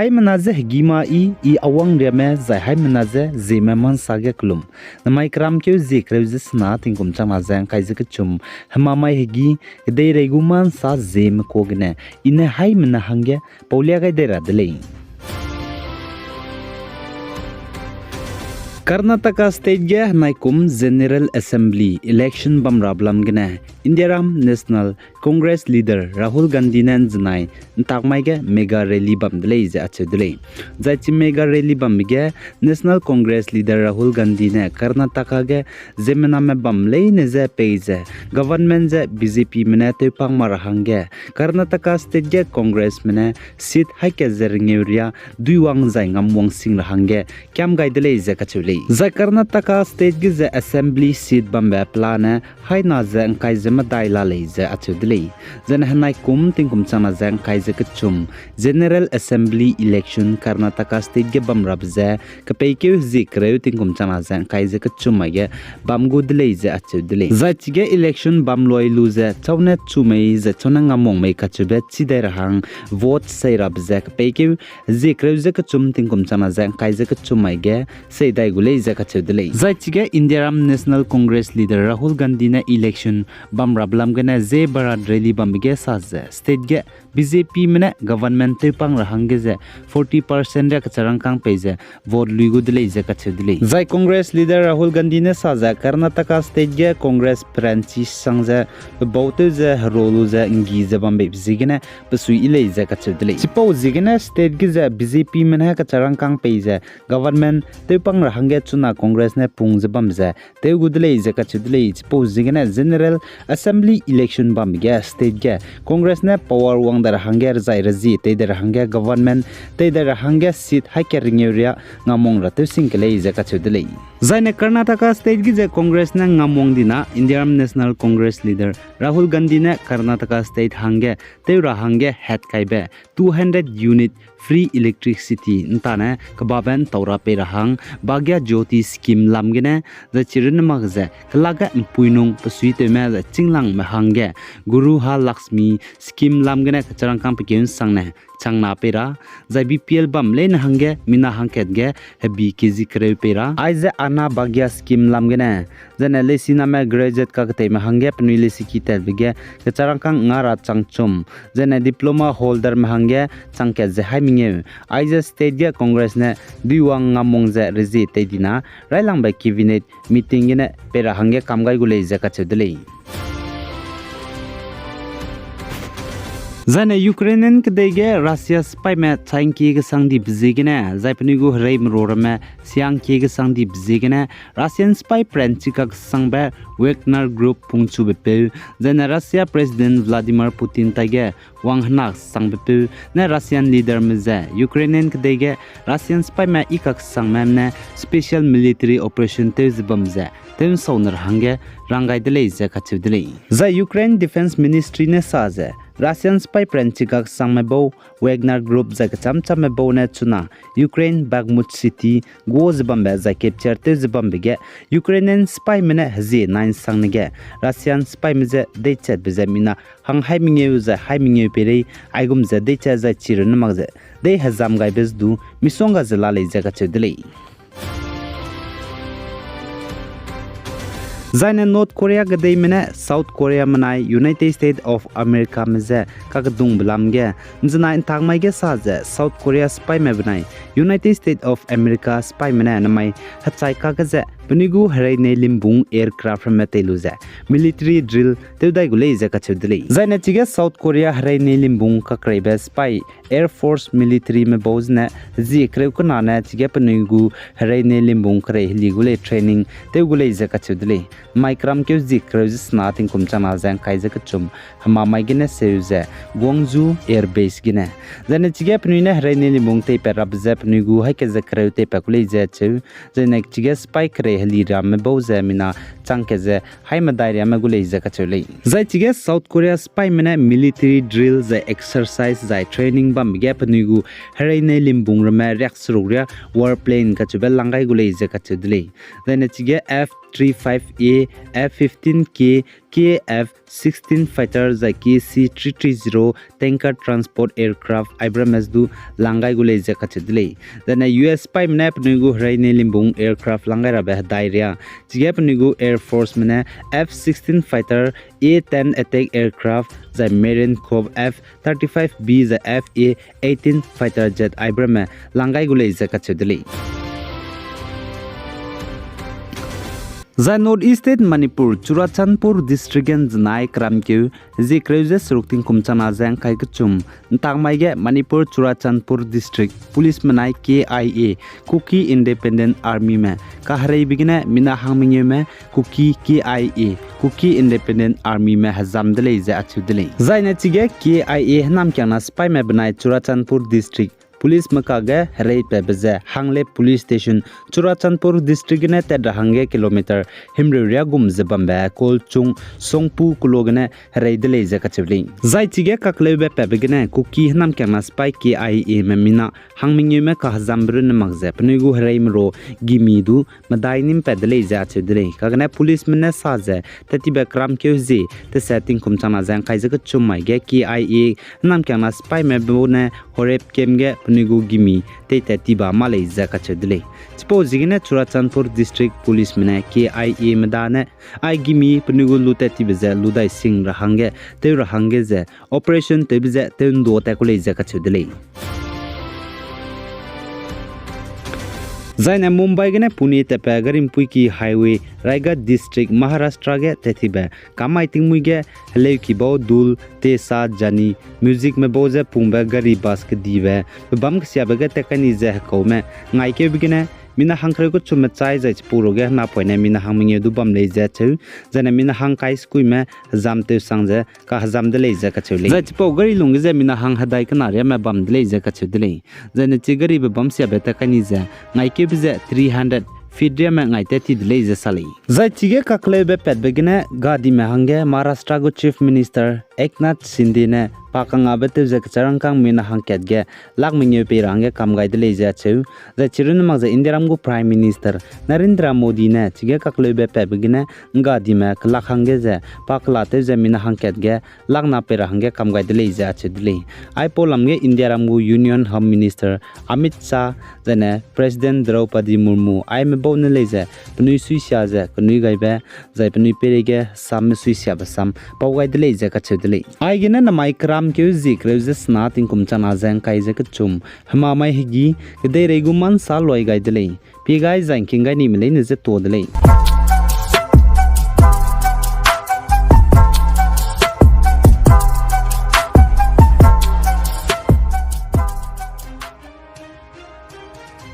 hai manaze gima i awang reme zai hai manaze zeme man sage klum namai kram keu zikrew zisna tingkum chama zang kai zikchum hamamai hegi dei reguman sa zeme kogne ine hai mana hangge paulia gai dera delei Karnataka State ge naikum General Assembly election bamrablam gene Indiaram National Congress leader Rahul Gandhi nan znai takmai ge mega rally bam delei je achedlei jaichi mega rally bam ge National Congress leader Rahul Gandhi ne Karnataka ge Zeme me bam lei ne je peize government je BJP mene te pang marhange Karnataka State ge Congress mene seat haike zerngeuria duiwang jai ngamwang sing rahange kyam gai delei je kachulei Za Karnataka State ge ze assembly seat bambe plana haina ze kai ze madai la lei ze achudlei zen hanai kum tingkum chana zang kai ze kchum General Assembly election Karnataka State ge bamrab ze kapei ke zikreu tingkum chana zang kai ze kchum ge bamgu dlei ze achudlei za chige election bamloi lu ze chawne chumei ze chonanga mongmei kachube chidai rahang vote sai rab ze kapei ke zikreu ze kchum tingkum chana zang kai ze kchum ge sei dai Zaichige Indiaram National Congress leader Rahul Gandhi na election bamrablam gana ze barat rally bamge saze state ge BJP mena government te pang rahange ze 40% ra kacharang kang peize vote luigu dlei ze kachedlei Zai Congress leader Rahul Gandhi ne saza Karnataka state ge Congress branch sangza bote ze rolu ze ngi ze bambe bzigena pesui ilei ze kachedlei sipo zigena state ge ze BJP mena kacharang kang peize government te pang rahange chuna Congress ne pung ze bamze te gudlei ze kachedlei sipo zigena General Assembly election bamge state ge Congress ne power wang dar hanger zai razi te dar hanger government te dar hanger seat haike ringeuria ngamong ratu singkelei ze kachudlei zaine Karnataka state gi je Congress na ngamong dina Indian National Congress leader Rahul Gandhi ne Karnataka state hange te ra hange het kaibe 200 unit free electricity ntane kababen taura pe rahang bagya jyoti scheme lamgene the chirin magze klaga puinung pasui te me chinglang me hange guru ha lakshmi scheme lamgene charang kam pe kyun sangne changna pera za BPL bam len hange mina hangket ge hebi kg kre pera aize ana bagya scheme lamgene jane lesina me graduate ka te me hange pni lesi ki tel bige charang kang ngara changchum jane diploma holder me hange changke je haiming aize state ge congress ne diwang ngamong je rezi te dina railang ba cabinet meeting ne pera hange kamgai gulei je ka chudlei Zane Ukrainian kdege Russia spy me thanki ge sangdi bzigene zaipni gu hrei mrorame siang ki ge sangdi bzigene Russian spy pranchika sangba Wagner group pungchu bepe zane Russia president Vladimir Putin tage wanghnak sangbepe na Russian leader meze Ukrainian kdege Russian spy me ikak sangmamne special military operation te zbamze tem sonar hange rangai delei ze kachudlei za Ukraine defense ministry ne saze Russian spy pranchika sangmebo Wagner group za chamchamebo ne chuna Ukraine Bakhmut city go zbambe za capture te zbambege Ukrainian spy mena hazi 9 sangnege Russian spy meze de chat bezamina hang haimingeu za haimingeu pere aigum za de cha za chirin magze de hazam gai bezdu misonga zala le za kachedlei Zaine North Korea gadai mena South Korea manai United States of America meze kakadung blamge nzna intagmai ge saje South Korea spy me banai United States of America spy mena namai hachai kagaje punigu harai ne limbung aircraft me teluze military drill teudai gulei je kachudlei zaine chige South Korea harai ne limbung kakraibe spy Air Force military me bozna ji kreukna na chige punigu harai ne limbung krai ligule training teugulei je kachudlei Micram ke zikrojis nating kumchana zang kaise kchum hama maigine seuze Gwangju Air Base gine zane chige pnuine hraine limung te perab zep nugu haike zakrete pakule je chu zane chige spy kre hali ram me boze mina changke je haima daria me gule je kachulei zai chige South Korea spy mena military drill zai exercise zai training bam gap nugu hraine limbung rama rex rogria warplane kachubel langai gule je kachudlei zane chige F F-35A, F-15K, KF-16 fighter zai KC-330 tanker transport aircraft Abrams du langai gule zakachidlei dana US pai mna pnugu hraine limbung aircraft langai rabe dairia jigap pnugu air force mna F-16 fighter A-10 attack aircraft zai Marine Corps F-35B zai FA-18 fighter jet Abrams langai gule zakachidlei Zai North-East State Manipur Churachandpur District and Znai Kramkyu Zi Kreuses Rukting Kumchana Zang Kai Kachum Ntangmaige Manipur Churachandpur District Police Manai KIA Kuki Independent Army Me Kahrei Bigine Mina Hangmingye Me Kuki KIA Kuki Independent Army Me Hazam Dele Ze Achudele Zai Netige KIA Nam Kyana Spy Me Banai Churachandpur District Police Makaga Rate Pebeze Hangle Police Station Churachandpur District ne Ted Hange kilometer Himria Gum Zebambe Kol Chung Songpu Kulogane Raidele Zakachivling Zai Tige Kaklebe Pebegene Kuki Nam Kama Spy KIA Memina Hangmingume Kahzambrun Magze Pnugu Raimro Gimidu Madainim Pedele Zachidre Kagane Police Mene Saze Tetibe Kram Kyozi the setting Kumchana Zan Kaizaka Chumai KIA Nam Kama Spy Mebune Horep Kemge Pnugu Gimi Te Tetiba Malay Zakachadle. Supposing Churachandpur District Police Mene KIA Medane I Gimi Pnugu Lutetibize Ludai Singh Rahange Te Rahangeze Operation Tebize Tendo Takule Zakachadle. Zaina Mumbai gane Pune tepe garim puiki highway Raigad district Maharashtra ge tethibe kamai tingmui ge heleu ki bo dul te sa jani music me boze pumba gari bas ke dibe bam ksia be ge tekani je ko me ngai ke bigine mina hangkhre ko chum chai jai puro ge na poine mina hangminge du bam lei je chu jana mina hang kai skui me jam te sangje ka jam de lei je ka chu le jai po gari lung je mina hang hadai kana re me bam de lei je ka chu de lei jana chi gari be bam sia be tekani je ngai ke bize 300 Fidya me ngai te ti delay je sali zai chige kakle be pet begine gadi me hange Maharashtra go chief minister Eknath Shinde ne pakanga bete je charang kang mina hangket ge lagmingye pe range kam gai delay je chu zai chirun mag je Indiaram go prime minister Narendra Modi ne chige kakle be pet begine gadi me klak hange je pakla te je mina hangket ge lagna pe range kam gai delay je chu delay ai polam ge Indiaram go union home minister Amit Shah jane president Draupadi Murmu ai me Bone Laser, Punu Suisia, Kunu Gaibe, Zaipunu Perege, Sam Suisia Basam, Pawai the Laser Kachudele. I get a micram Kuzik, Roses not in Kumchana Zan Kaizakachum, Hamama Higi, the Reguman Saloi Gaidele. Pigai Zanking Gani Milane is a toadele.